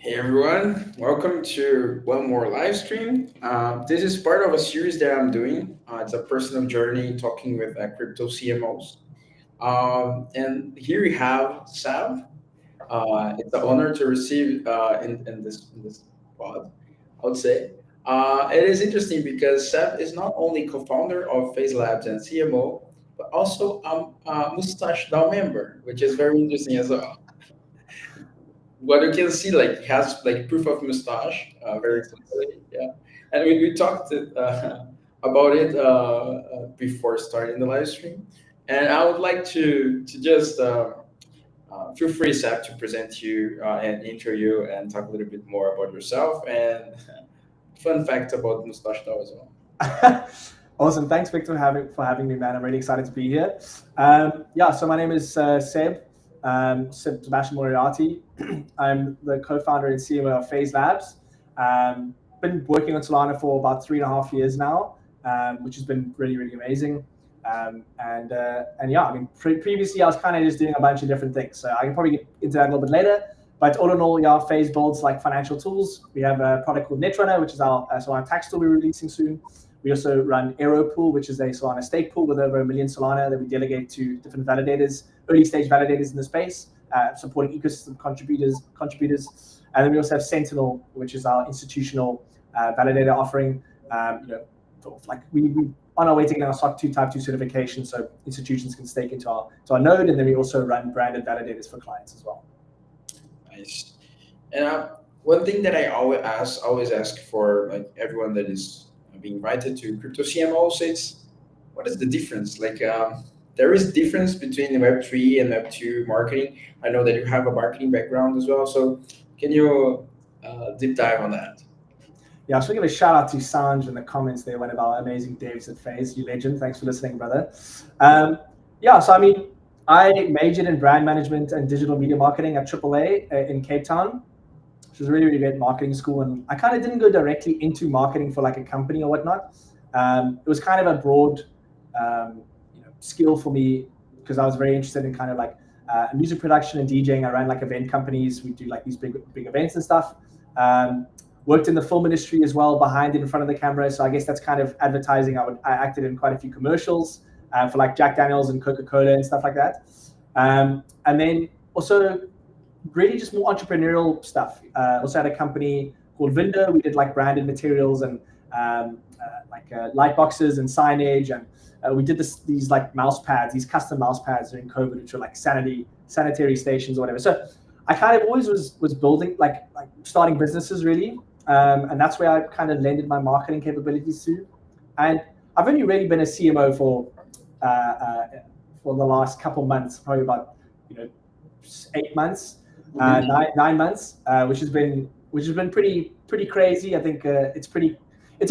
Hey everyone, welcome to one more live stream. This is part of a series that I'm doing. It's a personal journey talking with crypto CMOs. And here we have Sav. It's an honor to receive in this pod, I would say. It is interesting because Sav is not only co-founder of Phase Labs and CMO, but also a Mustache DAO member, which is very interesting as well. What you can see, like, has like proof of mustache, very Yes. clearly, yeah. And we talked about it before starting the live stream, and I would like to just feel free, Seb, to present you and intro you and talk a little bit more about yourself and fun fact about mustache Dao as well. Awesome. Thanks, Victor, for having me, man. I'm really excited to be here. Yeah, so my name is Seb Sebastian Moriarty. I'm the co-founder and CMO of Phase Labs. Been working on Solana for about 3.5 years now, which has been really, really amazing. And yeah, I mean, previously I was kind of just doing a bunch of different things. So I can probably get into that a little bit later. But all in all, yeah, Phase builds like financial tools. We have a product called Netrunner, which is our Solana tax tool we're releasing soon. We also run Aero Pool, which is a Solana stake pool with over 1 million Solana that we delegate to different validators, early stage validators in the space, supporting ecosystem contributors. And then we also have Sentinel, which is our institutional validator offering. Like we on our way to getting our SOC 2 Type 2 certification, so institutions can stake into our node, and then we also run branded validators for clients as well. Nice. And one thing that I always ask for like everyone that is being invited to crypto CMOs, it's what is the difference? Like there is difference between the Web3 and Web2 marketing. I know that you have a marketing background as well, so can you deep dive on that? Yeah, I should give a shout out to Sanj in the comments there, one of our amazing devs at Phase. You legend. Thanks for listening, brother. Um, yeah, so I mean, I majored in brand management and digital media marketing at AAA in Cape Town, which was a really, really great marketing school. And I kind of didn't go directly into marketing for like a company or whatnot. It was kind of a broad skill for me because I was very interested in kind of like music production and DJing. I ran like event companies. We do like these big events and stuff. Um, Worked in the film industry as well, behind it, in front of the camera. So I guess that's kind of advertising. I acted in quite a few commercials for like Jack Daniels and Coca-Cola and stuff like that. And then also really just more entrepreneurial stuff. Also had a company called Vinder. We did like branded materials and light boxes and signage, and we did these like mouse pads, these custom mouse pads during COVID, which were like sanitary stations or whatever. So I kind of always was building like starting businesses really, and that's where I kind of lended my marketing capabilities to. And I've only really been a CMO uh, uh, for the last couple months, probably about 8 months, Mhm. 9 months, which has been pretty crazy. I think it's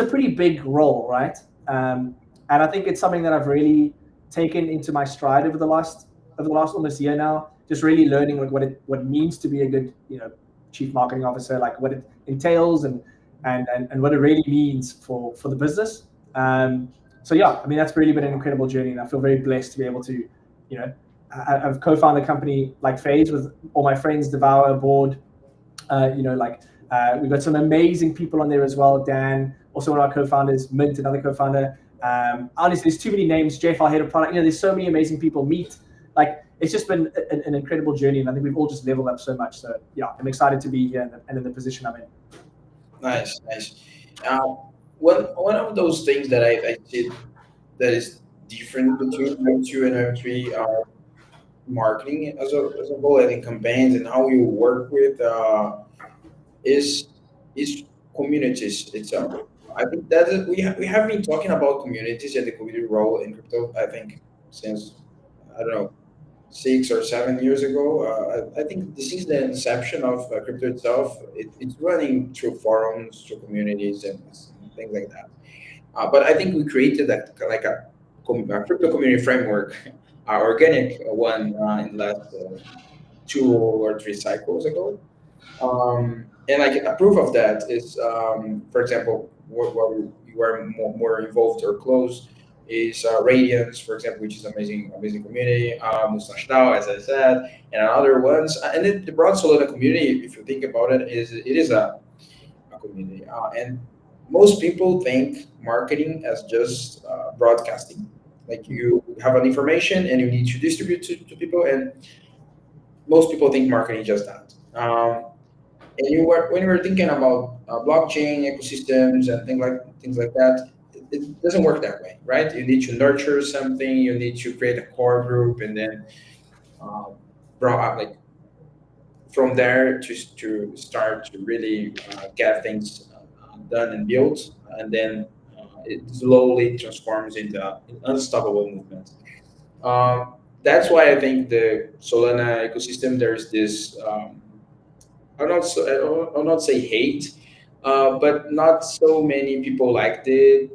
a pretty big role, right? And I think it's something that I've really taken into my stride over the last almost year now. Just really learning like what it means to be a good chief marketing officer, like what it entails and what it really means for the business. So yeah, I mean that's really been an incredible journey, and I feel very blessed to be able to, you know, I've co-founded a company like Phase with all my friends, Devour, Board. We've got some amazing people on there as well. Dan, also one of our co-founders, Mint, another co-founder. Honestly, there's too many names. Jeff, our head of product. There's so many amazing people. Meet, like it's just been an incredible journey, and I think we've all just leveled up so much. So yeah, I'm excited to be here and in the position I'm in. Nice, nice. Uh, one of those things that I did that is different between Web2 and Web3 are marketing as a whole, I think campaigns and how you work with is is communities itself. I think that we have been talking about communities and the community role in crypto. I think since I don't know 6 or 7 years ago. I think since the inception of crypto itself, it's running through forums, through communities, and things like that. But I think we created a crypto community framework, organic one in the last 2 or 3 cycles ago. And like a proof of that is, for example, where you are more involved or close is Radiance, for example, which is amazing community. Mustache Now, as I said, and other ones. And then the broad Solana community, if you think about it, is a community. And most people think marketing as just broadcasting. Like you have an information and you need to distribute to people, and most people think marketing is just that. And when you were thinking about blockchain ecosystems and things like that, it doesn't work that way, right? You need to nurture something, you need to create a core group, and then uh, like from there to start to really get things done and built, and then it slowly transforms into an unstoppable movement. That's why I think the Solana ecosystem, there's this I'll not say hate, but not so many people like the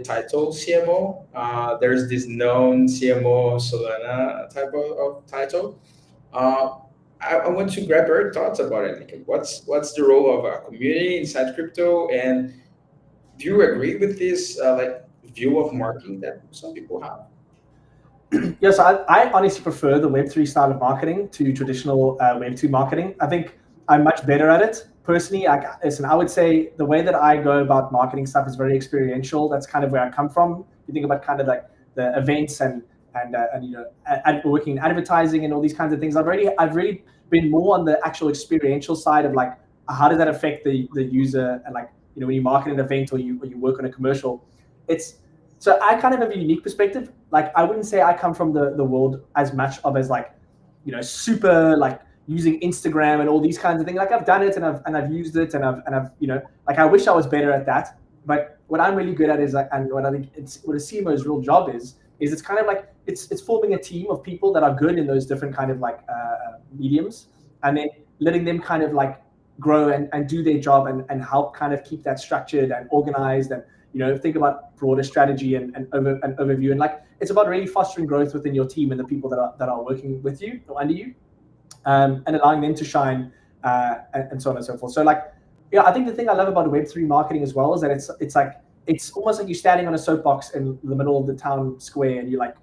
title CMO. There's this known CMO Solana type of title. Uh, I want to grab your thoughts about it. Like, what's the role of a community inside crypto, and do you agree with this like view of marketing that some people have? Yes, I honestly prefer the Web3 style of marketing to traditional Web2 marketing. I think I'm much better at it personally. Listen, I would say the way that I go about marketing stuff is very experiential. That's kind of where I come from. You think about kind of like the events and you know working in advertising and all these kinds of things. I've really been more on the actual experiential side of like how does that affect the user, and like you know when you market an event or you work on a commercial, it's so I kind of have a unique perspective. Like I wouldn't say I come from the world as much of as like, you know, super like using Instagram and all these kinds of things. Like I've done it and I've used it and I've you know like I wish I was better at that. But what I'm really good at is like, and what I think it's what a CMO's real job is it's kind of like it's forming a team of people that are good in those different kind of like mediums, and then letting them kind of like grow and do their job and help kind of keep that structured and organized, and you know think about broader strategy and overview, and like it's about really fostering growth within your team and the people that are working with you or under you, and allowing them to shine, and so on and so forth. So like yeah, I think the thing I love about Web3 marketing as well is that it's like it's almost like you're standing on a soapbox in the middle of the town square and you're like,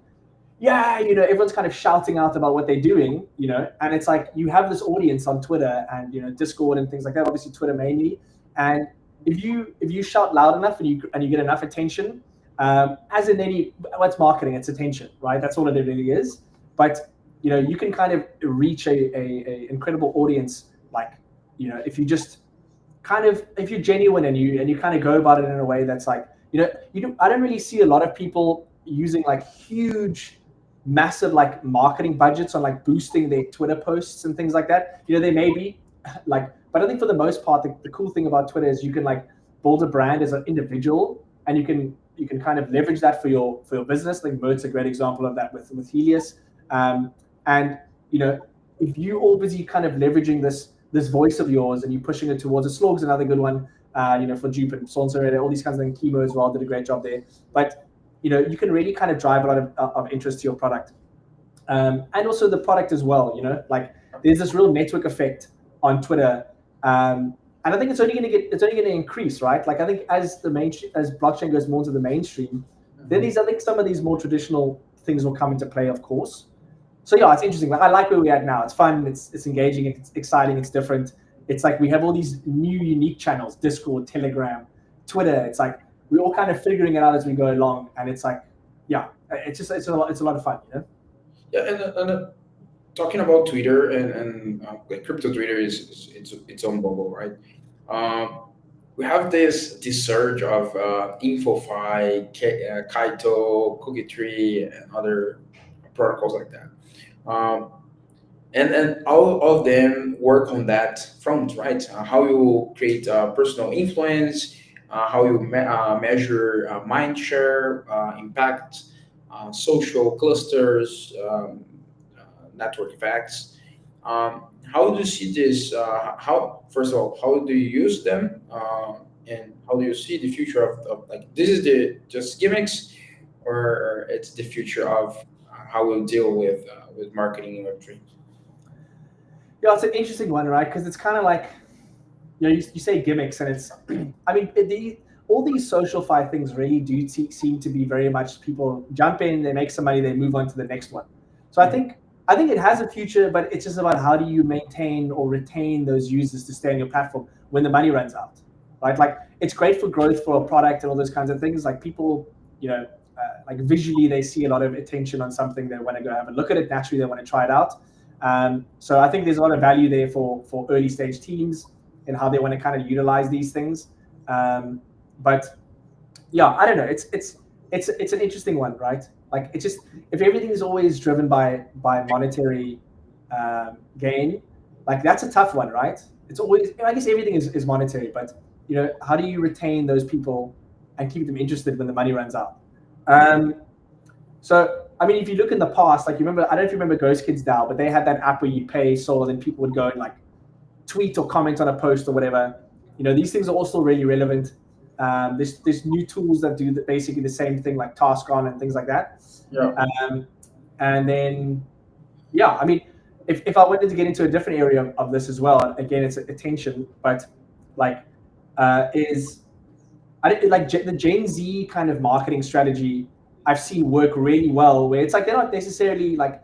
yeah, you know, everyone's kind of shouting out about what they're doing, you know, and it's like you have this audience on Twitter and you know Discord and things like that. Obviously, Twitter mainly, and if you shout loud enough and you get enough attention, as in any what's marketing, it's attention, right? That's all it really is. But you know, you can kind of reach a incredible audience, like you know, if you just kind of if you're genuine and you kind of go about it in a way that's like I don't really see a lot of people using like huge massive like marketing budgets on like boosting their Twitter posts and things like that. You know, they may be like, but I think for the most part, the cool thing about Twitter is you can like build a brand as an individual, and you can kind of leverage that for your business. Like Mert's a great example of that with Helios, and you know if you all busy kind of leveraging this voice of yours and you pushing it towards a Slog's another good one, you know, for Dupe and Sonsa, all these kinds of things. Chemo as well did a great job there, but you know you can really kind of drive a lot of interest to your product, and also the product as well. You know, like there's this real network effect on Twitter, and I think it's only going to increase, right? Like I think as as blockchain goes more into the mainstream, then I think some of these more traditional things will come into play, of course. So yeah, it's interesting. Like I like where we're at now. It's fun. It's engaging. It's exciting. It's different. It's like we have all these new unique channels: Discord, Telegram, Twitter. It's like we're all kind of figuring it out as we go along, and it's like, yeah, it's a lot of fun, you know. Yeah, and talking about Twitter and like crypto Twitter is its own bubble, right? Um, we have this surge of InfoFi, Kaito, Cookie Tree, and other protocols like that. Um, and all of them work on that front, right? How you create personal influence, how you measure mind share, impact, social clusters, network effects. How do you see this? How first of all, how do you use them, and how do you see the future of like this is the just gimmicks, or it's the future of how we'll deal with marketing in Web3? Yeah, it's an interesting one, right? Because it's kind of like you know you say gimmicks, and it's I mean all these social fi things really do seem to be very much people jump in, they make some money, they move on to the next one. So I think it has a future, but it's just about how do you maintain or retain those users to stay on your platform when the money runs out, right? Like it's great for growth for a product and all those kinds of things. Like people, like visually they see a lot of attention on something, they want to go have a look at it. Naturally, they want to try it out. So I think there's a lot of value there for early stage teams and how they want to kind of utilize these things. But yeah, I don't know. It's an interesting one, right? Like it's just if everything is always driven by monetary gain, like that's a tough one, right? It's always, I guess everything is monetary, but how do you retain those people and keep them interested when the money runs out? Um, so I mean, if you look in the past, like you remember, I don't know if you remember Ghost Kids DAO, but they had that app where you pay souls and people would go and like tweet or comment on a post or whatever. These things are also really relevant. There's new tools that do basically the same thing, like TaskOn and things like that. Yeah. Um, and then, yeah, I mean, if I wanted to get into a different area of this as well, again, it's attention, but like, is like the Gen Z kind of marketing strategy I've seen work really well, where it's like they're not necessarily like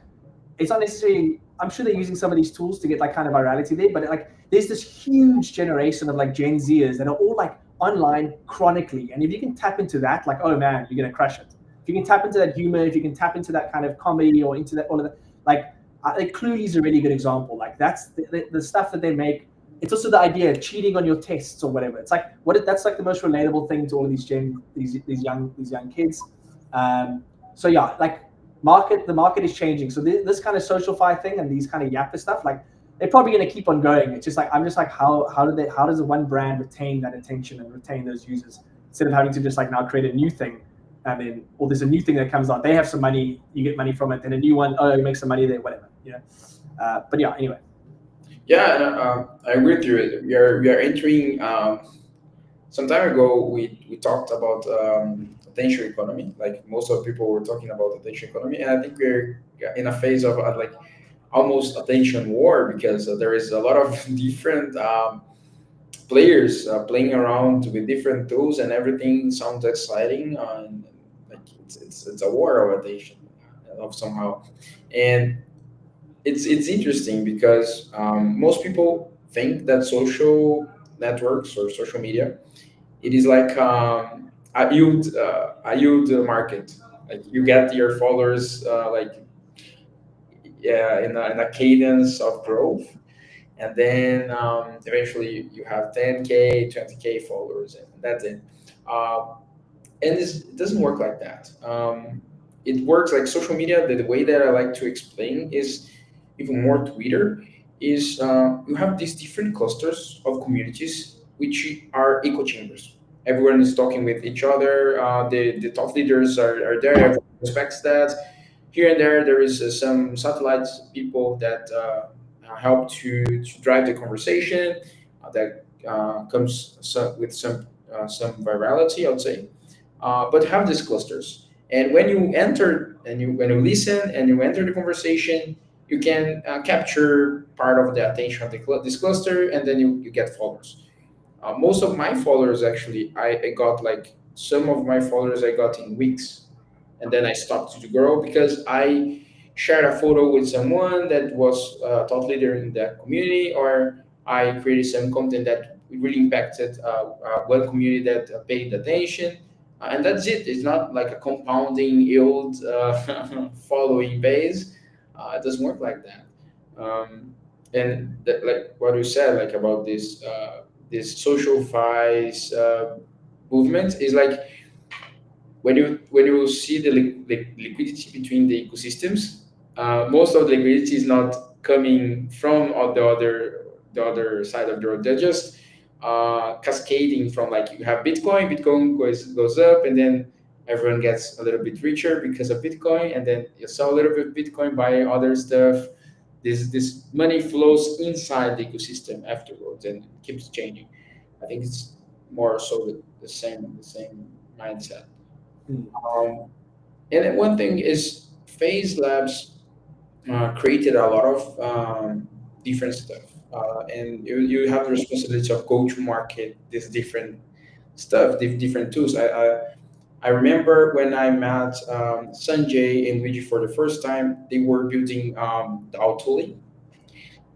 it's not necessarily, I'm sure they're using some of these tools to get like kind of virality there, but like there's this huge generation of like Gen Zers that are all like online chronically, and if you can tap into that, like, oh man, you're gonna crush it. If you can tap into that humor, if you can tap into that kind of comedy or into that all of that, like Cluey is a really good example. Like that's the stuff that they make. It's also the idea of cheating on your tests or whatever. It's like that's like the most relatable thing to all of these young kids. So yeah, like the market is changing. So this kind of social fi thing and these kind of yapper stuff, like they're probably going to keep on going. It's just like I'm just like how does the one brand retain that attention and retain those users instead of having to just like now create a new thing and then or there's a new thing that comes out, they have some money, you get money from it, then a new one, oh, you make some money there, whatever. But yeah, anyway. Yeah, and I agree with you. We are entering. Some time ago, we talked about attention economy. Like most of the people were talking about attention economy, and I think we're in a phase of like almost attention war because there is a lot of different players playing around with different tools, and everything sounds exciting. And like it's a war of attention, of somehow, and it's interesting because most people think that social networks or social media it is like a yield market. Like you get your followers like yeah in a cadence of growth, and then eventually you have 10K 20K followers and that's it. uh, and it doesn't work like that. It works like social media. The way that I like to explain is even more Twitter is you have these different clusters of communities which are echo chambers. Everyone is talking with each other. The top leaders are there. Everyone respects that. Here and there is some satellites people that help to drive the conversation that comes with some virality, I would say, but have these clusters. And when you enter and when you listen and you enter the conversation, you can capture part of the attention of this cluster, and then you get followers. Most of my followers actually, I got like some of my followers I got in weeks, and then I stopped to grow because I shared a photo with someone that was a thought leader in that community, or I created some content that really impacted one community that paid attention, and that's it. It's not like a compounding yield following base. It doesn't work like that. Like what you said, like about this social fies movement is like when you see the liquidity between the ecosystems, most of the liquidity is not coming from the other side of the road. They're just cascading from like you have Bitcoin, Bitcoin goes up, and then everyone gets a little bit richer because of Bitcoin, and then you sell a little bit of Bitcoin, buy other stuff. This money flows inside the ecosystem afterwards and keeps changing. I think it's more so the same mindset. Mm. Um, and then one thing is Phase Labs created a lot of different stuff. And you have the responsibility of go to market these different stuff, different tools. I remember when I met Sanjay and Luigi for the first time, they were building the Autoly.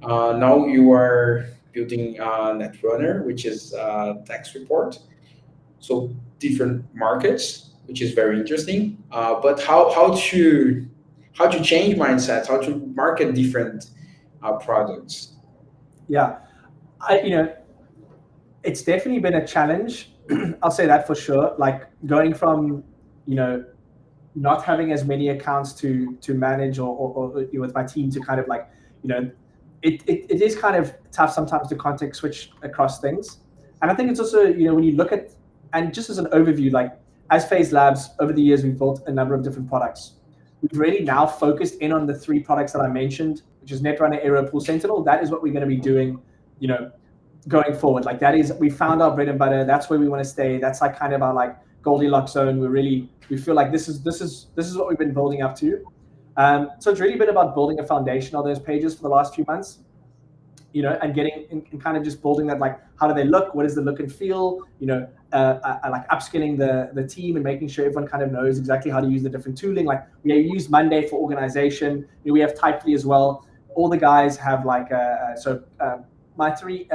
Now you are building Netrunner, which is tax report. So different markets, which is very interesting. But how to change mindsets, how to market different products. Yeah, it's definitely been a challenge. I'll say that for sure. Like going from, you know, not having as many accounts to manage, or with my team to kind of like, you know, it is kind of tough sometimes to context switch across things. And I think it's also, when you look at, and just as an overview, like as Phase Labs, over the years, we've built a number of different products. We've really now focused in on the three products that I mentioned, which is Netrunner, Aero, Pool Sentinel. That is what we're going to be doing, going forward. Like that is, we found our bread and butter. That's where we want to stay. That's like kind of our like Goldilocks zone. We feel like this is what we've been building up to. So it's really been about building a foundation of those pages for the last few months, and getting and kind of just building that, like how do they look, what is the look and feel, like upskilling the team and making sure everyone kind of knows exactly how to use the different tooling. Like we use Monday for organization. We have Typely as well. All the guys have like my three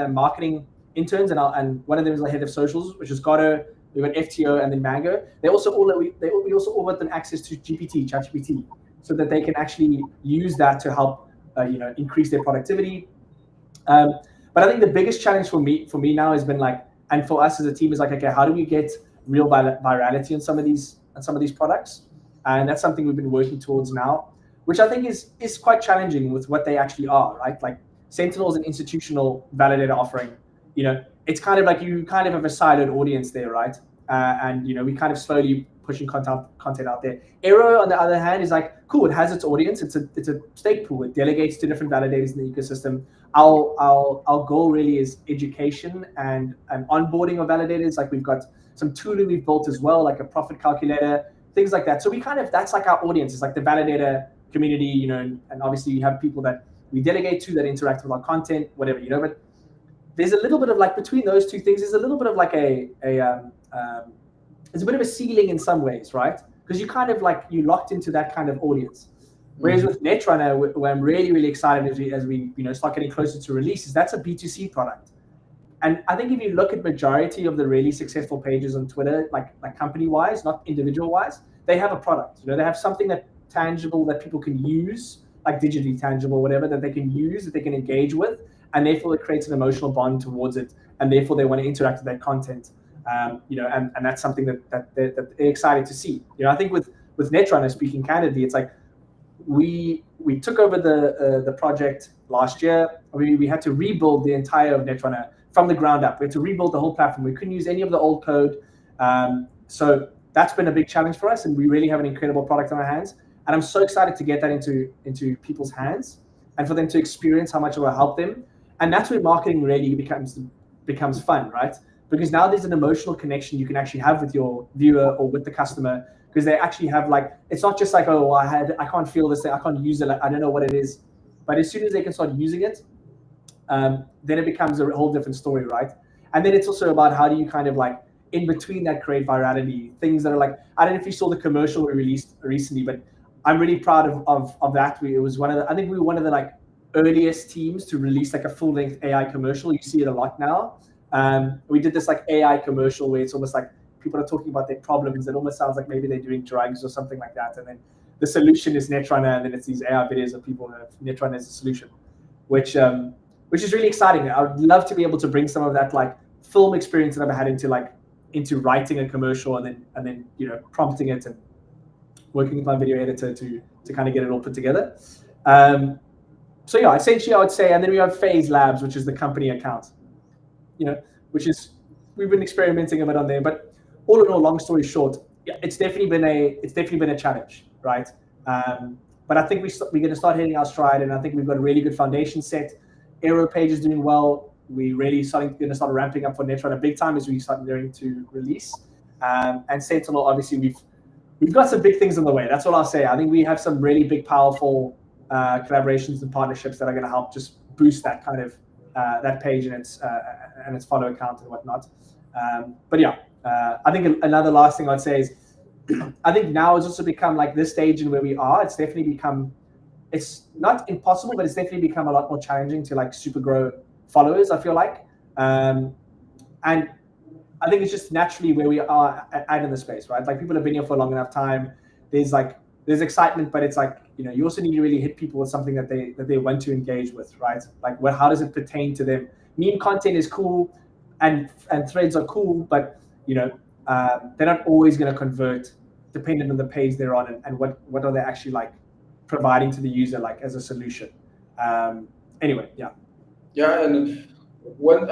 marketing interns, and one of them is the head of socials, which is Gatto. We've got FTO and then Mango. We also all let them access to ChatGPT, so that they can actually use that to help increase their productivity. But I think the biggest challenge for me now has been like, and for us as a team, is like, okay, how do we get real virality on some of these products? And that's something we've been working towards now, which I think is quite challenging with what they actually are, right? Like Sentinel is an institutional validator offering. It's kind of like you kind of have a siloed audience there, right? And we kind of slowly pushing content out there. Aero, on the other hand, is like cool. It has its audience. It's a stake pool. It delegates to different validators in the ecosystem. Our goal really is education and onboarding of validators. Like we've got some tooling we've built as well, like a profit calculator, things like that. So we kind of, that's like our audience. It's like the validator community, and obviously you have people that we delegate to that interact with our content, whatever, but there's a little bit of like between those two things, there's a little bit of like it's a bit of a ceiling in some ways, right? Because you kind of like, you locked into that kind of audience. Whereas with Netrunner, where I'm really, really excited as we start getting closer to releases, that's a B2C product. And I think if you look at majority of the really successful pages on Twitter, like company-wise, not individual-wise, they have a product. They have something that tangible that people can use, like digitally tangible, whatever, that they can use, that they can engage with, and therefore it creates an emotional bond towards it, and therefore they want to interact with that content. And that's something that they're excited to see. I think with Netrunner, speaking candidly, it's like we took over the project last year. We had to rebuild the entire of Netrunner from the ground up. We had to rebuild the whole platform. We couldn't use any of the old code. So that's been a big challenge for us, and we really have an incredible product on our hands. And I'm so excited to get that into people's hands and for them to experience how much it will help them. And that's where marketing really becomes fun, right? Because now there's an emotional connection you can actually have with your viewer or with the customer, because they actually have like, it's not just like, oh, I can't feel this thing, I can't use it, like, I don't know what it is. But as soon as they can start using it, then it becomes a whole different story, right? And then it's also about how do you kind of like, in between that, create virality, things that are like, I don't know if you saw the commercial we released recently, but I'm really proud of that. It was I think we were one of the like earliest teams to release like a full-length AI commercial. You see it a lot now. We did this like AI commercial where it's almost like people are talking about their problems. It almost sounds like maybe they're doing drugs or something like that. And then the solution is Netrunner, and then it's these AI videos of people who have Netrunner as a solution, which is really exciting. I would love to be able to bring some of that like film experience that I've had into writing a commercial and then prompting it and working with my video editor to kind of get it all put together. So yeah, essentially I would say, and then we have Phase Labs, which is the company account, which is, we've been experimenting a bit on there, but all in all, long story short, yeah, it's definitely been a challenge, right? But I think we're going to start hitting our stride, and I think we've got a really good foundation set. Aero page is doing well. We really going to start ramping up for Netrunner big time as we start going to release. And Sentinel, obviously, we've got some big things on the way. That's all I'll say. I think we have some really big, powerful collaborations and partnerships that are going to help just boost that kind of that page and its follow account and whatnot. But yeah, I think another last thing I'd say is I think now it's also become like this stage in where we are. It's definitely become, it's not impossible, but it's definitely become a lot more challenging to like super grow followers. I feel like, um, and I think it's just naturally where we are at in the space, right? Like people have been here for a long enough time. There's like there's excitement, but it's like you also need to really hit people with something that they want to engage with, right? Like what how does it pertain to them? Meme content is cool, and threads are cool, but they're not always going to convert, depending on the page they're on and what are they actually like providing to the user like as a solution. Um, anyway, yeah. Yeah, and when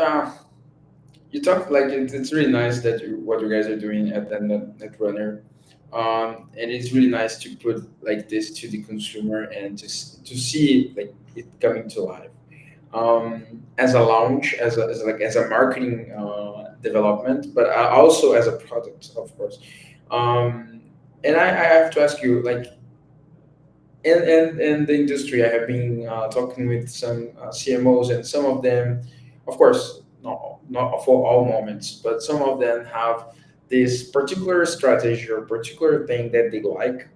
you talk like it's really nice that what you guys are doing at the Netrunner, and it's really nice to put like this to the consumer and just to see like it coming to life as a launch, as a marketing development, but also as a product, of course. Um, and I have to ask you, like, in the industry, I have been talking with some CMOs, and some of them, of course, not for all moments, but some of them have this particular strategy or particular thing that they like,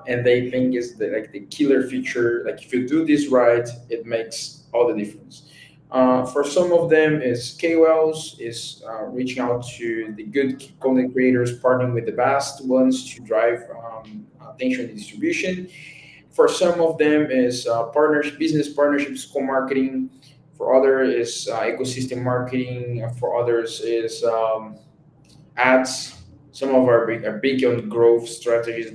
and they think is like the killer feature. Like if you do this right, it makes all the difference. For some of them, is KOLs, is reaching out to the good content creators, partnering with the best ones to drive attention and distribution. For some of them, is business partnerships, co-marketing. For others, is ecosystem marketing. For others, is ads. Some of our are big on growth strategies.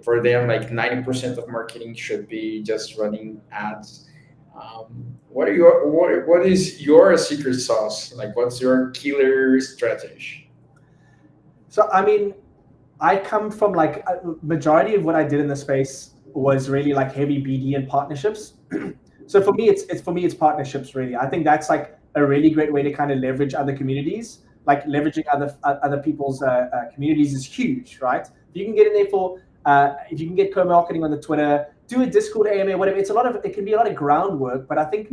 For them, like 90% of marketing should be just running ads. What is your secret sauce? Like, what's your killer strategy? So I mean, I come from like a majority of what I did in the space was really like heavy BD and partnerships. So for me, it's partnerships really. I think that's like a really great way to kind of leverage other communities. Like leveraging other people's communities is huge, right? If you can get in there for if you can get co-marketing on the Twitter, do a Discord AMA, whatever. It can be a lot of groundwork, but I think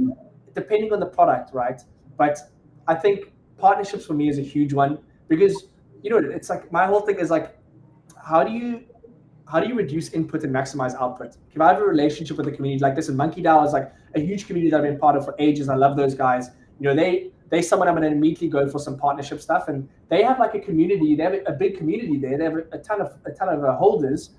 depending on the product, right? But I think partnerships for me is a huge one because it's like my whole thing is like how do you reduce input and maximize output? If I have a relationship with a community like this, and Monkey DAO is like a huge community that I've been part of for ages. I love those guys. They someone I'm going to immediately go for some partnership stuff, and they have like a community. They have a big community there. They have a ton of holders.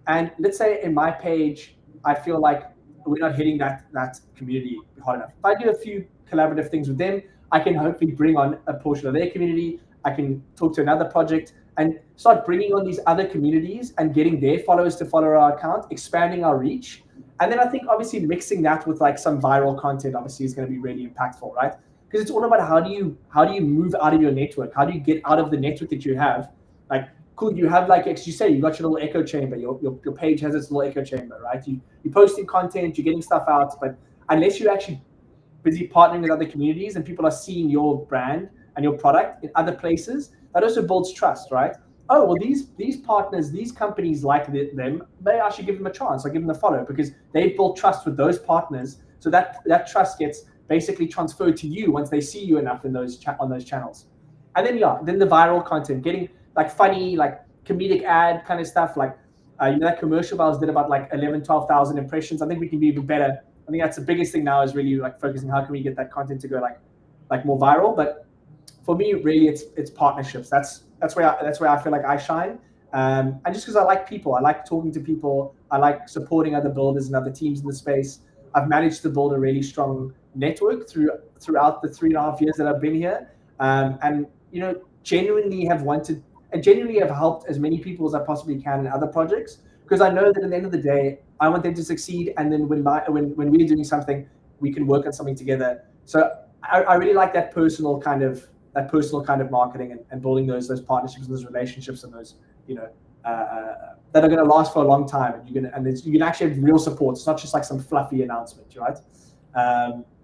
And let's say in my page, I feel like we're not hitting that community hard enough. If I do a few collaborative things with them, I can hopefully bring on a portion of their community. I can talk to another project and start bringing on these other communities and getting their followers to follow our account, expanding our reach. And then I think obviously mixing that with like some viral content obviously is going to be really impactful, right? Because it's all about how do you move out of your network? How do you get out of the network that you have? Like, cool, you have like, as you say, you got your little echo chamber. Your page has its little echo chamber, right? You're posting content, you're getting stuff out, but unless you're actually busy partnering with other communities and people are seeing your brand and your product in other places, that also builds trust, right? Oh, well, these partners, these companies like them, maybe I should give them a chance. I give them a follow because they've built trust with those partners. So that trust gets basically transferred to you once they see you enough in on those channels. And then the viral content, getting like funny, like comedic ad kind of stuff, like that commercial I did about like 11, 12,000 impressions. I think we can be even better. I think that's the biggest thing now is really like focusing how can we get that content to go like more viral. But for me, really, it's partnerships. That's where I feel like I shine. And just because I like people, I like talking to people, I like supporting other builders and other teams in the space. I've managed to build a really strong network throughout the 3.5 years that I've been here, and genuinely have wanted and genuinely have helped as many people as I possibly can in other projects because I know that at the end of the day, I want them to succeed. And then when we're doing something, we can work on something together. So I really like that personal kind of marketing and building those partnerships and those relationships and those you know that are going to last for a long time, and you can actually have real support. It's not just like some fluffy announcement, right?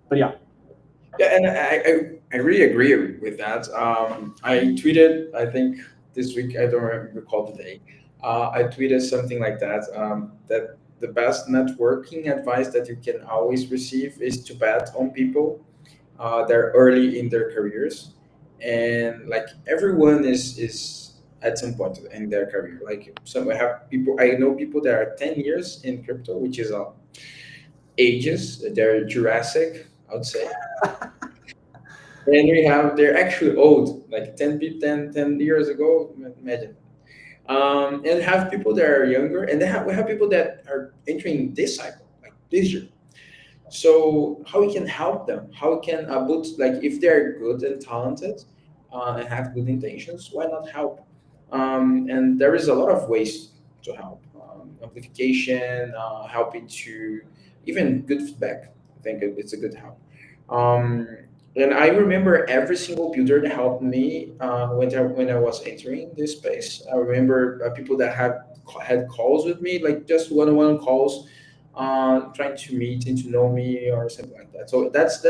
But yeah. Yeah, and I really agree with that. I tweeted, I think this week, I don't recall the day. I tweeted something like that. That the best networking advice that you can always receive is to bet on people. They're early in their careers, and like everyone is at some point in their career. Like some I have people I know people that are 10 years in crypto, which is ages. They're Jurassic, I would say. And we have they're actually old, like 10 years ago. Imagine. And have people that are younger, and we have people that are entering this cycle, like this year. So how we can help them? How we can put like if they're good and talented and have good intentions, why not help? And there is a lot of ways to help. Amplification, helping to even good feedback. I think it's a good help. Um, and I remember every single builder that helped me when I was entering this space. I remember people that had calls with me, like just one-on-one calls, trying to meet and to know me or something like that. So that's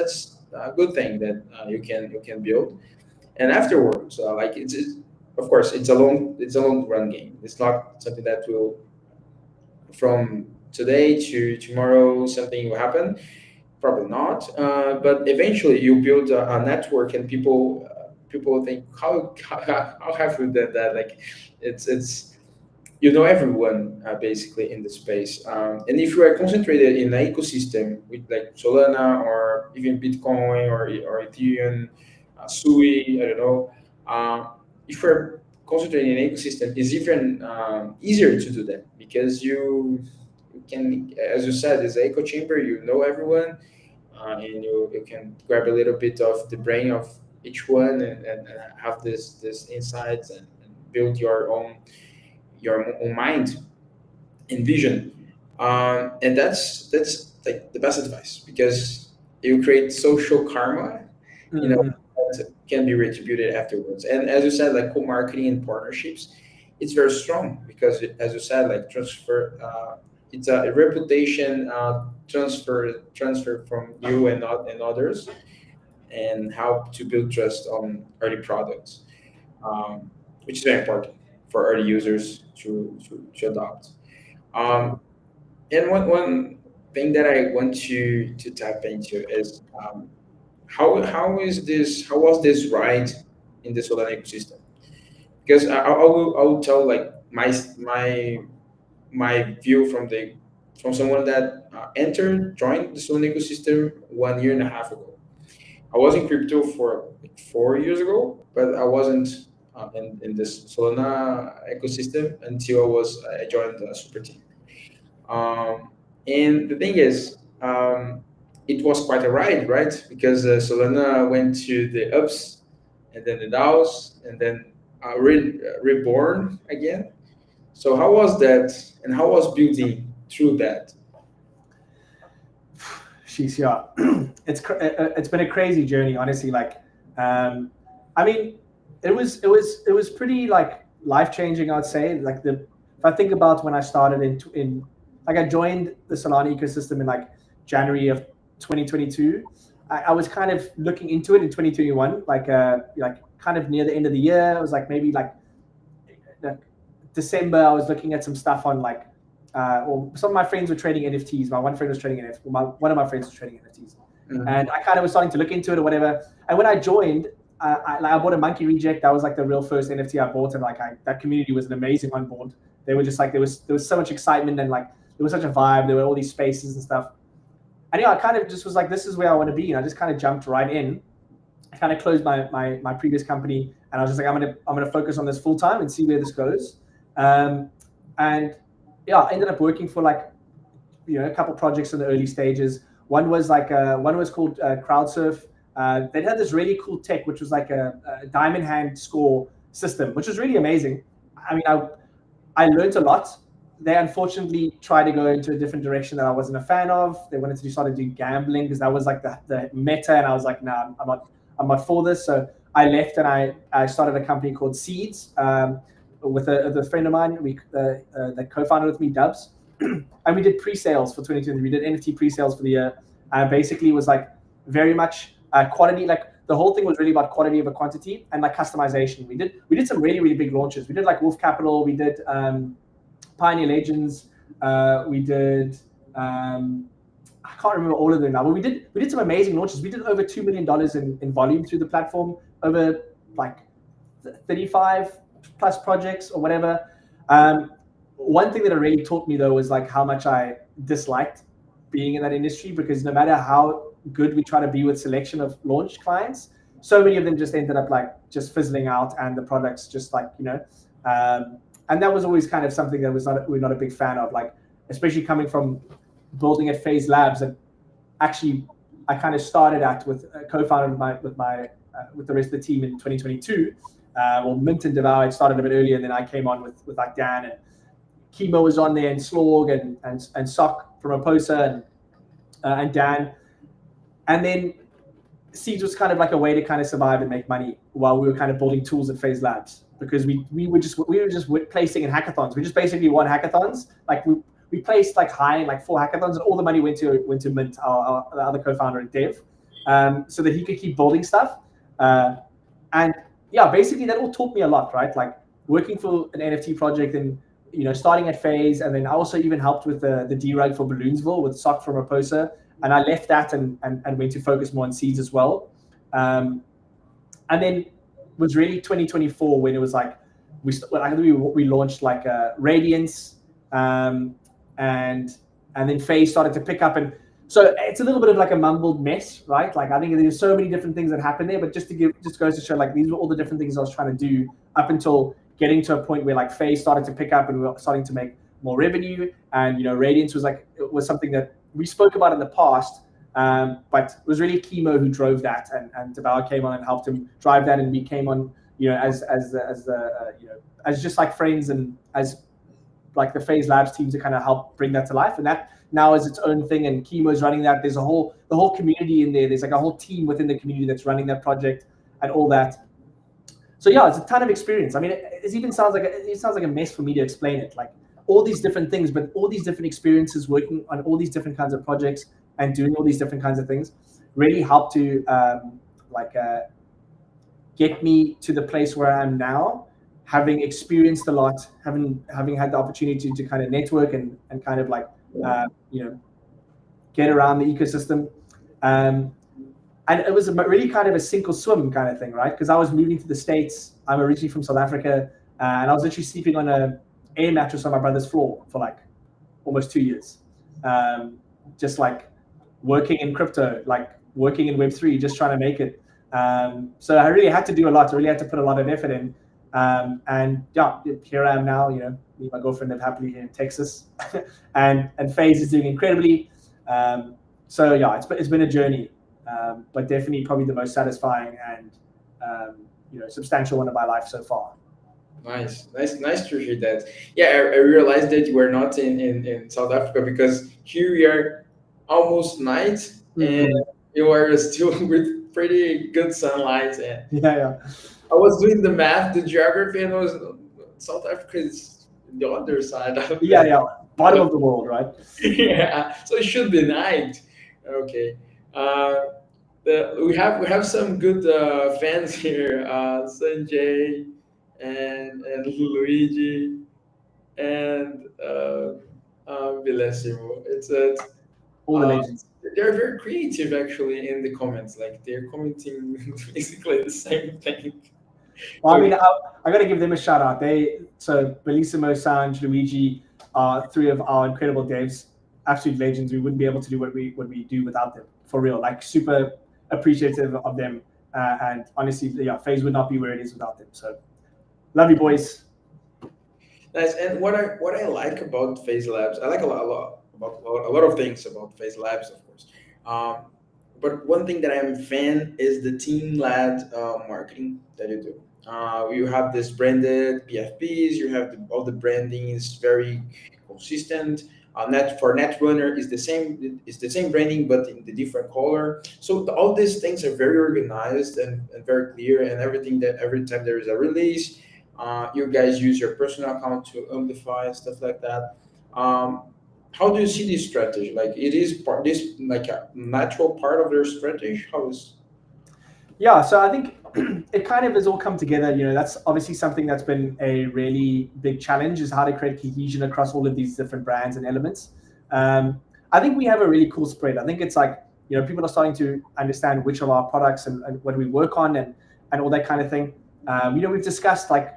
a good thing that you can build. And afterwards, like it's of course it's a long run game. It's not something that will from today to tomorrow something will happen. Probably not. But eventually, you build a network, and people think how have you done that? Like, it's everyone basically in the space. And if you are concentrated in an ecosystem with like Solana or even Bitcoin or Ethereum, Sui, I don't know. If you're concentrating in an ecosystem, it's even easier to do that because you can, as you said, it's an echo chamber. You know everyone, and you can grab a little bit of the brain of each one and have this insights and build your own mind and vision. And that's like the best advice because you create social karma, you know, Mhm. that can be retributed afterwards. And as you said, like co-marketing and partnerships, it's very strong because as you said, like transfer, it's a reputation transfer from you and others, and help to build trust on early products, which is very important for early users to adopt. Um, Definitely. and one thing that I want to tap into is how was this ride in the Solana ecosystem? Because I will tell like my view from someone that joined the Solana ecosystem 1 year and a half ago. I was in crypto for like 4 years ago, but I wasn't in this Solana ecosystem until I joined the Super Team. And the thing is, it was quite a ride, right? Because Solana went to the ups and then the downs and then reborn again. So how was that, and how was building through that? She's yeah. It's been a crazy journey, honestly. Like, um, I mean, it was pretty like life changing. I'd say like the if I think about when I started in like I joined the Solana ecosystem in like January of 2022. I was kind of looking into it in 2021, like kind of near the end of the year. It was like maybe like December. I was looking at some stuff on like or some of my friends were trading NFTs. My one friend was trading NFTs. One of my friends was trading NFTs, Mhm. and I kind of was starting to look into it or whatever. And when I joined, I bought a Monkey Reject. That was like the real first NFT I bought, and that community was an amazing on board. They were just like there was so much excitement and like there was such a vibe. There were all these spaces and stuff. And yeah, I kind of just was like, this is where I want to be, and I just kind of jumped right in. I kind of closed my previous company, and I was just like, I'm gonna focus on this full time and see where this goes. Um, and yeah, I ended up working for like a couple projects in the early stages. One was called Crowdsurf. They had this really cool tech, which was like a diamond hand score system, which was really amazing. I mean, I learned a lot. They unfortunately tried to go into a different direction that I wasn't a fan of. They wanted to start doing gambling because that was like the meta, and I was like, nah, I'm not for this. So I left and I started a company called Seeds with a friend of mine. That co-founded with me, Dubs, and we did pre-sales for 2020. We did NFT pre-sales for the year. Basically, it was like very much quality. Like the whole thing was really about quality over quantity and like customization. We did some really really big launches. We did like Wolf Capital. We did Pioneer Legends. We did. I can't remember all of them now, but we did some amazing launches. We did over $2 million in volume through the platform over like 35 plus projects or whatever. One thing that it really taught me though was like how much I disliked being in that industry, because no matter how good we try to be with selection of launch clients, so many of them just ended up like just fizzling out, and the products just like and that was always kind of something that we're not a big fan of, like especially coming from building at Phase Labs. And actually I kind of started at with co-founded with the rest of the team in 2022. Well, Mint and Devour had started a bit earlier, and then I came on with like Dan, and Chemo was on there, and Slorg and Sock from Oposa, and Dan. And then Seeds was kind of like a way to kind of survive and make money while we were kind of building tools at Phase Labs, because we were just placing in hackathons. We just basically won hackathons. Like we placed like high in like 4 hackathons, and all the money went to Mint, our the other co-founder and Dev, so that he could keep building stuff. And yeah, basically that all taught me a lot, right? Like working for an NFT project, and starting at Phase, and then I also even helped with the derug for Balloonsville with Sock from Oposa, and I left that and went to focus more on Seeds as well. And then it was really 2024 when it was like we launched like Radiance, and then Phase started to pick up, and so it's a little bit of like a mumbled mess, right? Like I think there's so many different things that happen there, but just goes to show like these were all the different things I was trying to do up until getting to a point where like Phase started to pick up and we were starting to make more revenue. And Radiance was something that we spoke about in the past, but it was really Chemo who drove that, and Devour came on and helped him drive that, and we came on as just like friends, and as like the Phase Labs team to kind of help bring that to life. And that now is its own thing, and Chemo's running that. There's the whole community in there. There's like a whole team within the community that's running that project and all that. So yeah, it's a ton of experience. I mean, it even sounds like a mess for me to explain it. Like all these different things, but all these different experiences working on all these different kinds of projects and doing all these different kinds of things really helped to get me to the place where I am now, having experienced a lot, having had the opportunity to kind of network and kind of like get around the ecosystem. And it was really kind of a sink or swim kind of thing, right? Because I was moving to the States. I'm originally from South Africa, and I was literally sleeping on an air mattress on my brother's floor for like almost 2 years, just like working in crypto, like working in Web3, just trying to make it. So I really had to do a lot. I really had to put a lot of effort in. And yeah, here I am now. Me and my girlfriend live happily here in Texas, and Phase is doing incredibly. So yeah, it's been a journey. But definitely probably the most satisfying and substantial one of my life so far. Nice to hear that. Yeah, I realized that you were not in South Africa, because here we are almost night, and you are still with pretty good sunlight. And yeah. I was doing the math, the geography, and South Africa is the other side of yeah, bottom of the world, right? Yeah, so it should be night. Okay. We have some good fans here, Sanjay and Luigi and Bellissimo. It's all the legends. They're very creative actually in the comments. Like they're commenting basically the same thing. Well, I mean, I got to give them a shout out. So Bellissimo, Sanj, Luigi are 3 of our incredible devs, absolute legends. We wouldn't be able to do what we do without them, for real. Like super appreciative of them, and honestly, yeah, Phase would not be where it is without them. So, love you, boys. Nice. And what I like about Phase Labs, I like a lot of things about Phase Labs, of course. But one thing that I'm a fan is the team-led marketing that you do. You have this branded PFPs. You have all the branding is very consistent. Netrunner is the same branding, but in the different color. So all these things are very organized and very clear, and every time there is a release, you guys use your personal account to amplify stuff like that. How do you see this strategy? Like it is this like a natural part of their strategy? How is? Yeah, so I think it kind of has all come together. That's obviously something that's been a really big challenge, is how to create cohesion across all of these different brands and elements. I think we have a really cool spread. I think it's like, people are starting to understand which of our products and what we work on and all that kind of thing. We've discussed like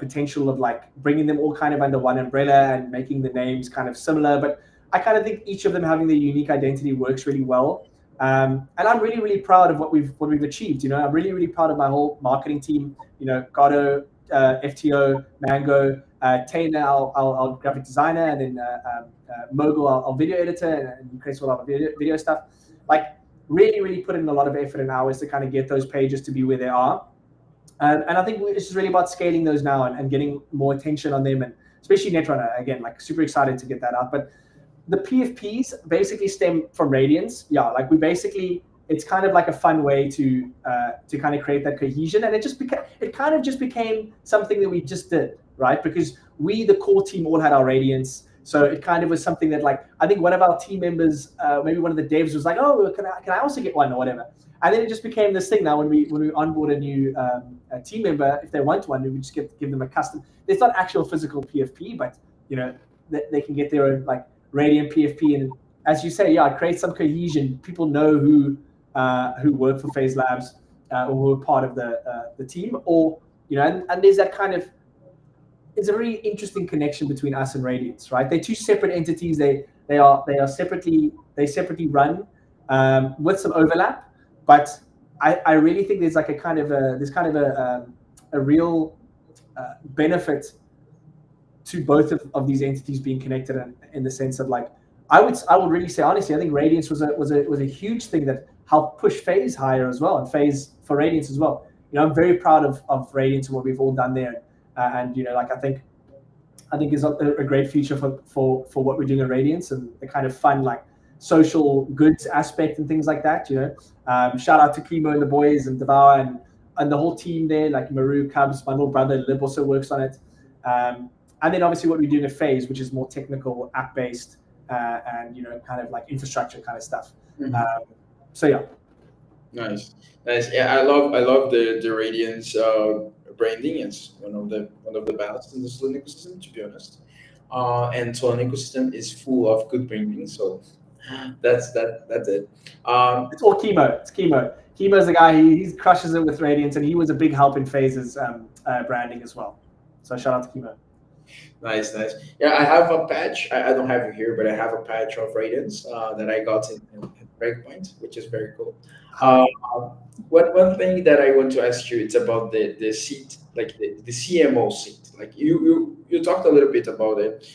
potential of like bringing them all kind of under one umbrella and making the names kind of similar, but I kind of think each of them having their unique identity works really well. And I'm really, really proud of what we've achieved. I'm really, really proud of my whole marketing team. Gato, FTO, Mango, Taylor, our graphic designer, and then Mogul, our video editor, and Chris, all our video stuff. Like, really, really put in a lot of effort and hours to kind of get those pages to be where they are. And I think it's just really about scaling those now and getting more attention on them, and especially Netrunner, again, like super excited to get that out. But the PFPs basically stem from Radiance. Yeah, like it's kind of like a fun way to kind of create that cohesion, and it kind of just became something that we just did, right? Because we, the core team, all had our Radiance. So it kind of was something that, like, I think one of our team members, maybe one of the devs, was like, "Oh, can I also get one or whatever?" And then it just became this thing. Now, when we onboard a new team member, if they want one, we just give them a custom. It's not actual physical PFP, but they can get their own like Radiant PFP. And as you say, yeah, it creates some cohesion. People know who work for Phase Labs or who are part of the team, or and there's that kind of. It's a very interesting connection between us and Radiance, right? They're two separate entities. They separately run with some overlap, but I really think there's like a real benefit to both of these entities being connected, in the sense of like I would really say honestly, I think Radiance was a huge thing that helped push Phase higher as well, and Phase for Radiance as well. I'm very proud of Radiance and what we've all done there. And like I think is a great future for what we're doing at Radiance, and the kind of fun like social goods aspect and things like that. Shout out to Kimo and the boys and Devour and the whole team there, like Maru, Cubs, my little brother Lib also works on it. And then obviously what we're doing at Phase, which is more technical, app based, and kind of like infrastructure kind of stuff. Mm-hmm. So yeah. Nice. Yeah, I love the Radiance branding. It's one of the best in the Solana ecosystem, to be honest. And Solana ecosystem is full of good branding. So that's it. It's all Chemo. It's Chemo. Chemo's the guy. He crushes it with Radiance, and he was a big help in Phase's branding as well. So shout out to Chemo. Nice. Yeah, I have a patch. I don't have it here, but I have a patch of Radiance that I got in Breakpoint, which is very cool. Uh, one thing that I want to ask you, it's about the seat, like the CMO seat. Like you talked a little bit about it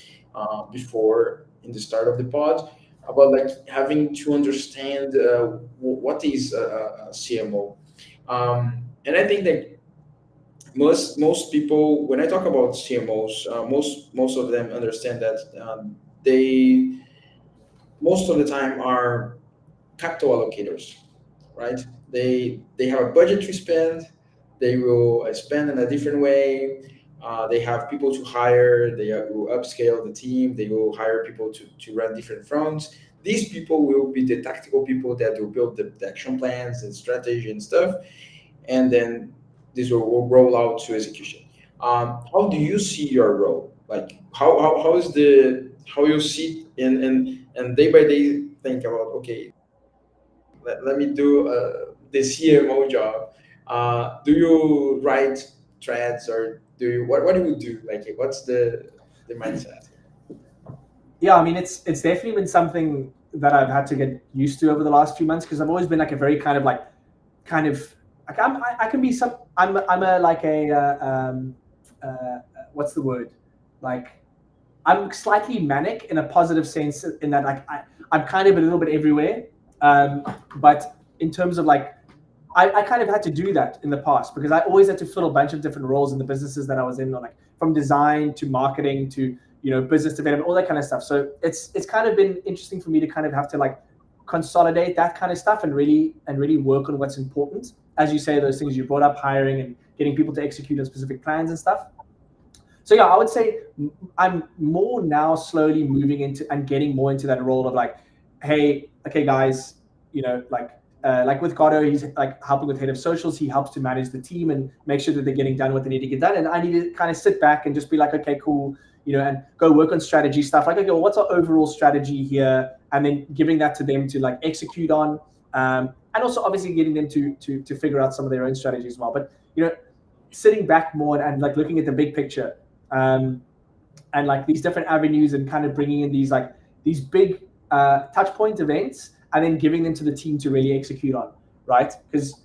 before in the start of the pod, about like having to understand what is a CMO. And I think that most people, when I talk about CMOs, most of them understand that they most of the time are capital allocators, right? They have a budget to spend. They will spend in a different way. They have people to hire. They will upscale the team. They will hire people to run different fronts. These people will be the tactical people that will build the action plans and strategy and stuff, and then this will roll out to execution. How do you see your role? Like how is how you see and day by day think about, okay, let me do the CMO job. Do you write threads, or what do you do? Like, what's the mindset? Yeah, I mean, it's definitely been something that I've had to get used to over the last few months, because I've always been like a very kind of like I can be I'm a like a what's the word, like I'm slightly manic in a positive sense, in that like I'm kind of a little bit everywhere, but in terms of like I kind of had to do that in the past, because I always had to fill a bunch of different roles in the businesses that I was in, like from design to marketing to business development, all that kind of stuff. So it's kind of been interesting for me to kind of have to like consolidate that kind of stuff and really work on what's important. As you say, those things you brought up, hiring and getting people to execute on specific plans and stuff. So yeah, I would say I'm more now slowly moving into and getting more into that role of like, hey, okay, guys, like with Gato, he's like helping with head of socials. He helps to manage the team and make sure that they're getting done what they need to get done. And I need to kind of sit back and just be like, okay, cool, and go work on strategy stuff. Like, okay, well, what's our overall strategy here? And then giving that to them to like execute on, and also obviously getting them to figure out some of their own strategies as well. But sitting back more and like looking at the big picture, um, and like these different avenues and kind of bringing in these like these big touch point events and then giving them to the team to really execute on, right? Because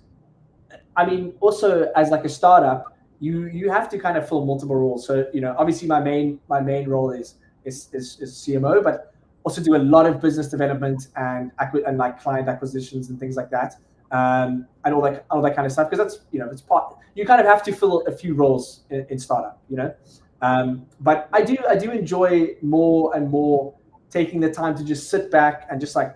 I mean, also as like a startup, you have to kind of fill multiple roles. So obviously my main role is CMO, but also do a lot of business development and like client acquisitions and things like that, and all that kind of stuff. Because that's it's part you kind of have to fill a few roles in startup. But I do enjoy more and more taking the time to just sit back and just like,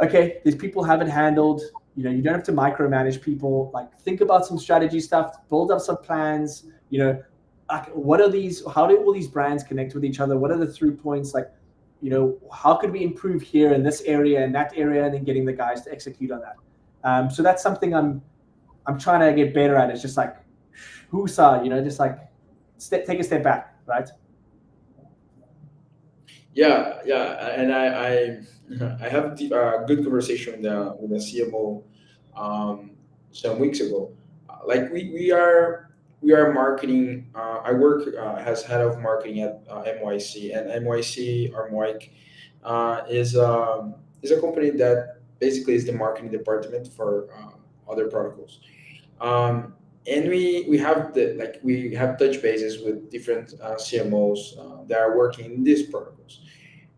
okay, these people haven't handled. You don't have to micromanage people. Like, think about some strategy stuff, build up some plans. Like, what are these? How do all these brands connect with each other? What are the through points? Like, how could we improve here in this area and that area, and then getting the guys to execute on that. So that's something I'm trying to get better at. It's just like, whoosah, just like take a step back, right? Yeah, yeah, and I have a good conversation with the CMO some weeks ago. Like we are marketing. I work as head of marketing at MYC, and MYC or Moik is a company that basically is the marketing department for other protocols. And we have we have touch bases with different CMOs that are working in these protocols.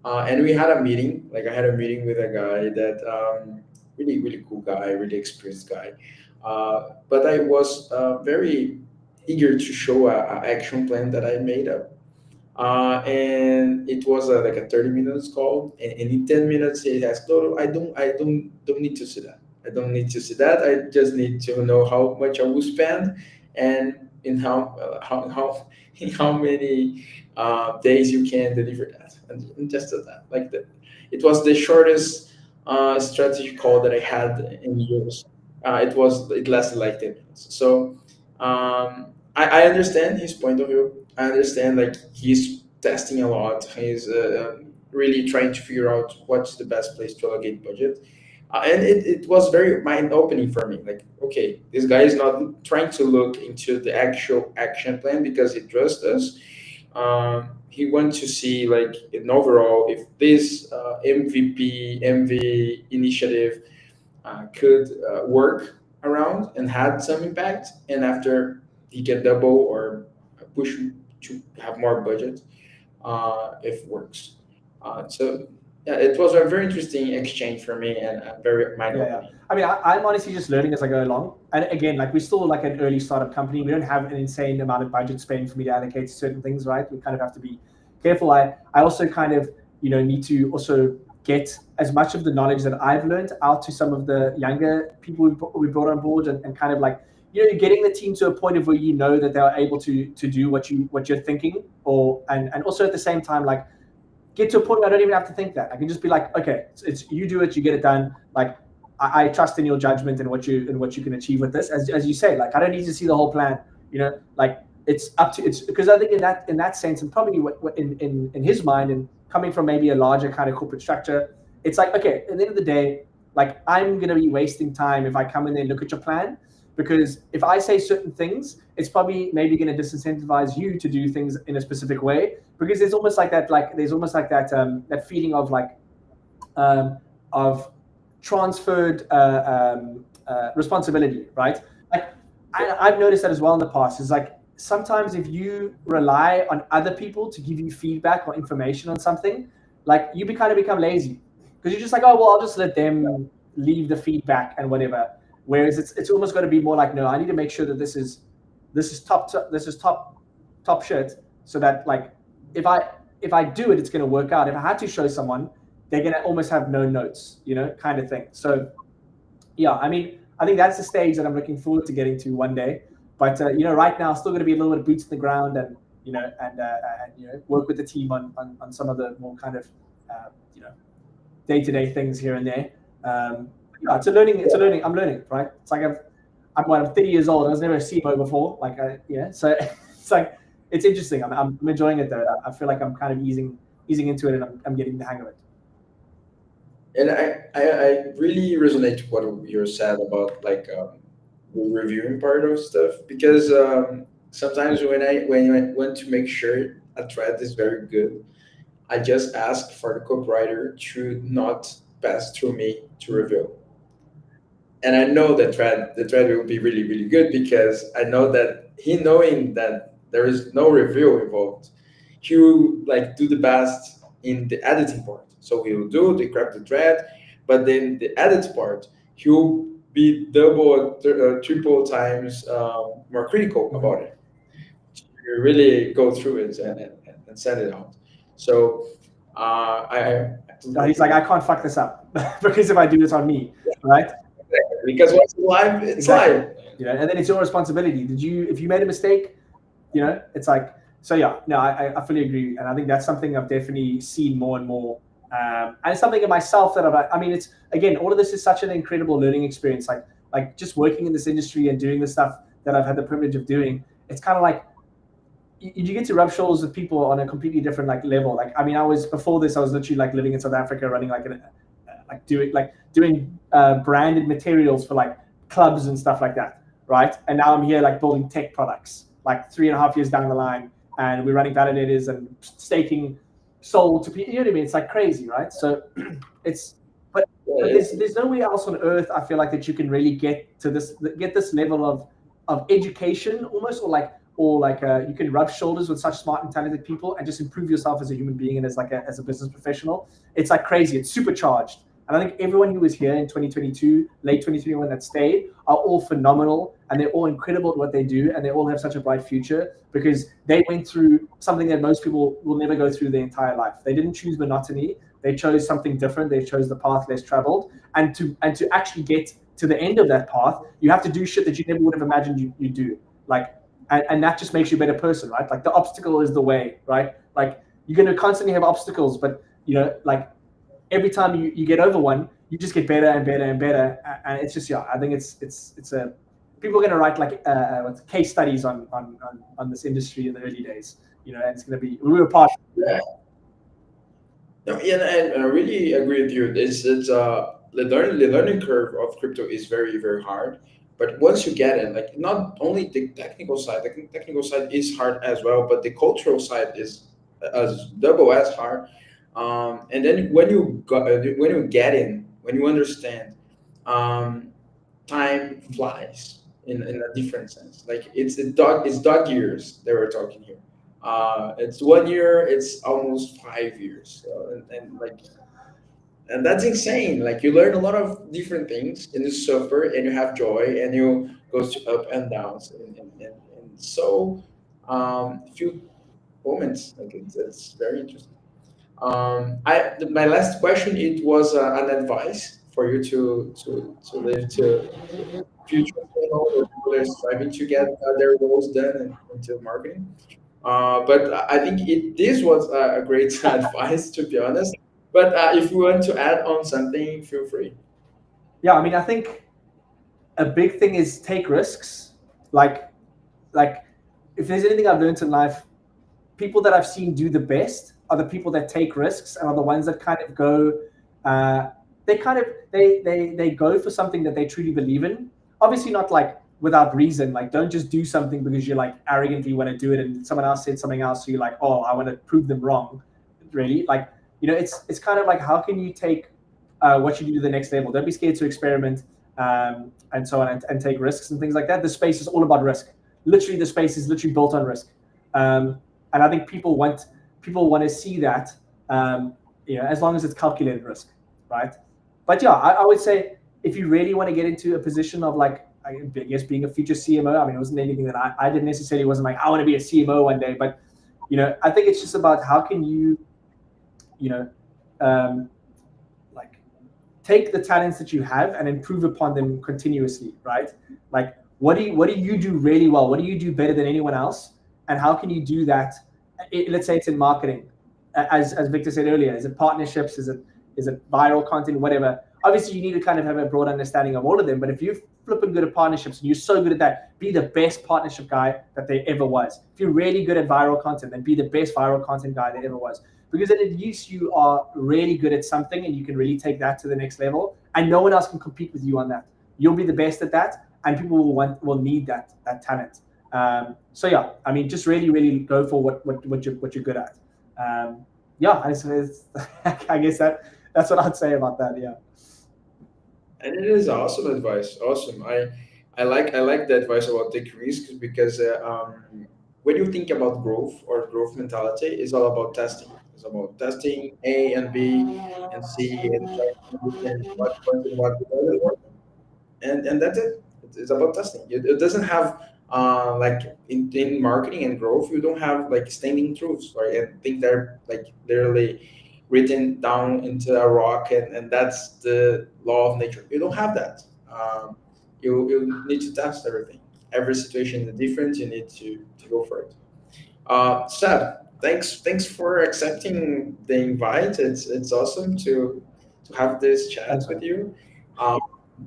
And we had a meeting. Like, I had a meeting with a guy that really really cool guy, really experienced guy. But I was very eager to show a action plan that I made up, and it was like a 30 minutes call, and in 10 minutes he asked, no, I don't need to see that. I don't need to see that. I just need to know how much I will spend, and in how in how many days you can deliver that, and just that. Like, it was the shortest strategy call that I had in years. It lasted like 10 minutes. So I understand his point of view. I understand, like, he's testing a lot. He's really trying to figure out what's the best place to allocate budget. And it was very mind opening for me. Like, okay, this guy is not trying to look into the actual action plan because he trusts us. He wants to see, like, in overall, if this MVP, MV initiative could work around and had some impact, and after he can double or push to have more budget if it works. So yeah, it was a very interesting exchange for me, and very mind Yeah, yeah. opening. I mean, I'm honestly just learning as I go along. And again, like, we're still like an early startup company. We don't have an insane amount of budget spend for me to allocate to certain things, right? We kind of have to be careful. I also kind of, need to also get as much of the knowledge that I've learned out to some of the younger people we brought on board, and kind of like, getting the team to a point of where that they are able to do what you're thinking, and also at the same time, like, get to a point where I don't even have to think that. I can just be like, okay, it's you do it, you get it done. Like, I trust in your judgment and what you can achieve with this. As you say, like, I don't need to see the whole plan. Like, it's up to it's because I think in that sense, and probably what in his mind, and coming from maybe a larger kind of corporate structure, it's like, okay, at the end of the day, like, I'm gonna be wasting time if I come in there and look at your plan, because if I say certain things, it's probably maybe going to disincentivize you to do things in a specific way, because there's almost like that feeling of like, of transferred responsibility, right? Like, I've noticed that as well in the past. Is like, sometimes if you rely on other people to give you feedback or information on something, like, you kind of become lazy, because you're just like, oh well, I'll just let them leave the feedback and whatever. Whereas it's almost got to be more like, no, I need to make sure that this is top shit, so that, like, if I do it, it's going to work out. If I had to show someone, they're going to almost have no notes, kind of thing. So yeah, I mean, I think that's the stage that I'm looking forward to getting to one day. But right now, still going to be a little bit of boots in the ground, and work with the team on some of the more kind of uh, you know day-to-day things here and there. Yeah, it's a learning. It's a learning. I'm learning, right? It's like I'm 30 years old. I was never a CMO before. Like, so it's like, it's interesting. I'm enjoying it though. I feel like I'm kind of easing into it, and I'm getting the hang of it. And I really resonate with what you said about, like, the reviewing part of stuff, because sometimes when I want to make sure a thread is very good, I just ask for the copywriter to not pass through me to review. And I know the thread will be really really good, because I know that he, knowing that there is no review involved, he will like do the best in the editing part. So he will do the craft the thread, but then the edit part he will be double or triple times more critical Mhm. about it. You really go through it and send it out. So I So totally he's like, agree. I can't fuck this up because if I do this on me, right? Because once it's live, it's Exactly. live. And then it's your responsibility. If you made a mistake, it's like, so yeah, no, I fully agree. And I think that's something I've definitely seen more and more. And it's something in myself that I mean, it's, again, all of this is such an incredible learning experience. Like just working in this industry and doing the stuff that I've had the privilege of doing, it's kind of like, you get to rub shoulders with people on a completely different like level. Like, I mean, before this, I was literally like living in South Africa, running doing branded materials for like clubs and stuff like that, right? And now I'm here like building tech products, like 3.5 years down the line, and we're running validators and staking sold to people. You know what I mean? It's like crazy, right? So it's but Yeah, but it's, there's nowhere else on earth I feel like that you can really get this level of education almost, or you can rub shoulders with such smart and talented people and just improve yourself as a human being and as a business professional. It's like crazy. It's supercharged. And I think everyone who was here in 2022, late 2021 that stayed are all phenomenal, and they're all incredible at what they do, and they all have such a bright future because they went through something that most people will never go through their entire life. They didn't choose monotony. They chose something different. They chose the path less traveled. And to actually get to the end of that path, you have to do shit that you never would have imagined you do. Like, and that just makes you a better person, right? Like the obstacle is the way, right? Like you're going to constantly have obstacles, but like every time you get over one, you just get better and better and better. And it's just, yeah, I think it's a people are going to write like case studies on this industry in the early days, and it's going to be, we were part. yeah. No, yeah, and I really agree with you. It's the learning curve of crypto is very very hard. But once you get it, like not only the technical side is hard as well, but the cultural side is as double as hard. And then when you get in, when you understand, um, time flies in a different sense. Like it's dog years that we're talking here. It's 1 year, it's almost 5 years. And like, and that's insane. Like you learn a lot of different things and you suffer and you have joy and you go to up and downs and so few moments. Like it's very interesting. My last question, it was an advice for you to live to future CMOs or people that are striving to get their goals done into marketing. But I think this was a great advice, to be honest. But if you want to add on something, feel free. Yeah, I mean, I think a big thing is take risks. like like if there's anything I've learned in life, people that I've seen do the best are the people that take risks and are the ones that kind of go, uh, they kind of they go for something that they truly believe in. Obviously, not like without reason. Like, don't just do something because you like arrogantly want to do it, and someone else said something else, so you're like, oh, I want to prove them wrong. Really, like it's kind of like, how can you take what you do to the next level? Don't be scared to experiment, and so on, and take risks and things like that. The space is all about risk. Literally, the space is literally built on risk. And I think people want to see that, as long as it's calculated risk, right? But yeah, I would say if you really want to get into a position of like, I guess, being a future CMO. I mean, it wasn't anything that I didn't necessarily, wasn't like I want to be a CMO one day, but I think it's just about how can you, you know, um, like take the talents that you have and improve upon them continuously, right? Like, what do you do really well? What do you do better than anyone else? And how can you do that? Let's say it's in marketing, as Victor said earlier. Is it partnerships? Is it viral content? Whatever. Obviously, you need to kind of have a broad understanding of all of them. But if you're flipping good at partnerships and you're so good at that, be the best partnership guy that there ever was. If you're really good at viral content, then be the best viral content guy there ever was. Because then at least you are really good at something and you can really take that to the next level. And no one else can compete with you on that. You'll be the best at that. and people will need that talent. So yeah, I mean, just really go for what you're good at. Yeah, I guess that's what I'd say about that. Yeah. And it is awesome advice. Awesome. I like the advice about taking risks because when you think about growth or growth mentality, it's all about testing. It's about testing A and B and C and trying to understand what works and what doesn't work, and that's it. It's about testing. It doesn't have like in marketing and growth, you don't have like standing truths, right? And things that are like literally written down into a rock, and that's the law of nature. You don't have that. You need to test everything. Every situation is different. You need to go for it. Seb, thanks for accepting the invite. It's awesome to have this chat Thanks, with man. you. Um,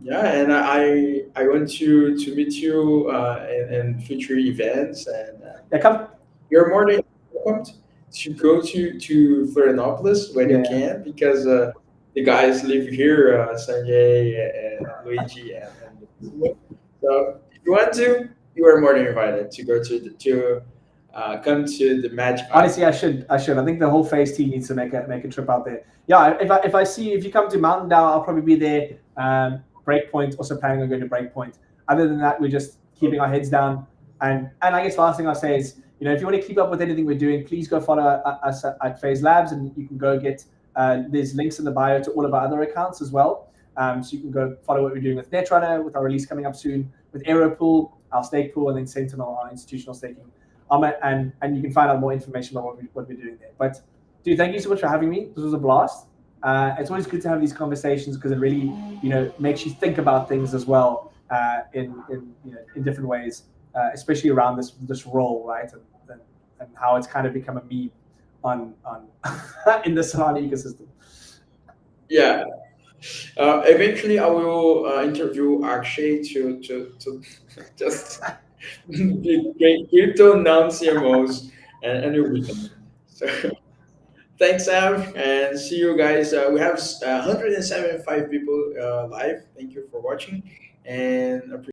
yeah, and I want to meet you in future events, and Yeah, come. you're more than welcome to go to Florianopolis when you Yeah. can, because the guys live here, Sanjay and Luigi and so if you want to, you are more than invited to go to come to the Magic Island. Honestly, I should. I think the whole phase team needs to make a trip out there. Yeah, if you come to Mountain Down, I'll probably be there. Breakpoint, also planning on going to Breakpoint. Other than that, we're just keeping our heads down. And I guess last thing I'll say is, if you want to keep up with anything we're doing, please go follow us at Phase Labs, and you can go get there's links in the bio to all of our other accounts as well. So you can go follow what we're doing with Netrunner, with our release coming up soon, with Aeropool, our stake pool, and then Sentinel, our institutional staking. And you can find out more information about what we're doing there. But dude, thank you so much for having me. This was a blast. It's always good to have these conversations because it really makes you think about things as well in different ways, especially around this role, right? And how it's kind of become a meme on in the Solana ecosystem. Yeah. Eventually, I will interview Akshay to just the crypto non CMOs and you'll be done. So thanks, Sam, and see you guys. We have 175 people live. Thank you for watching, and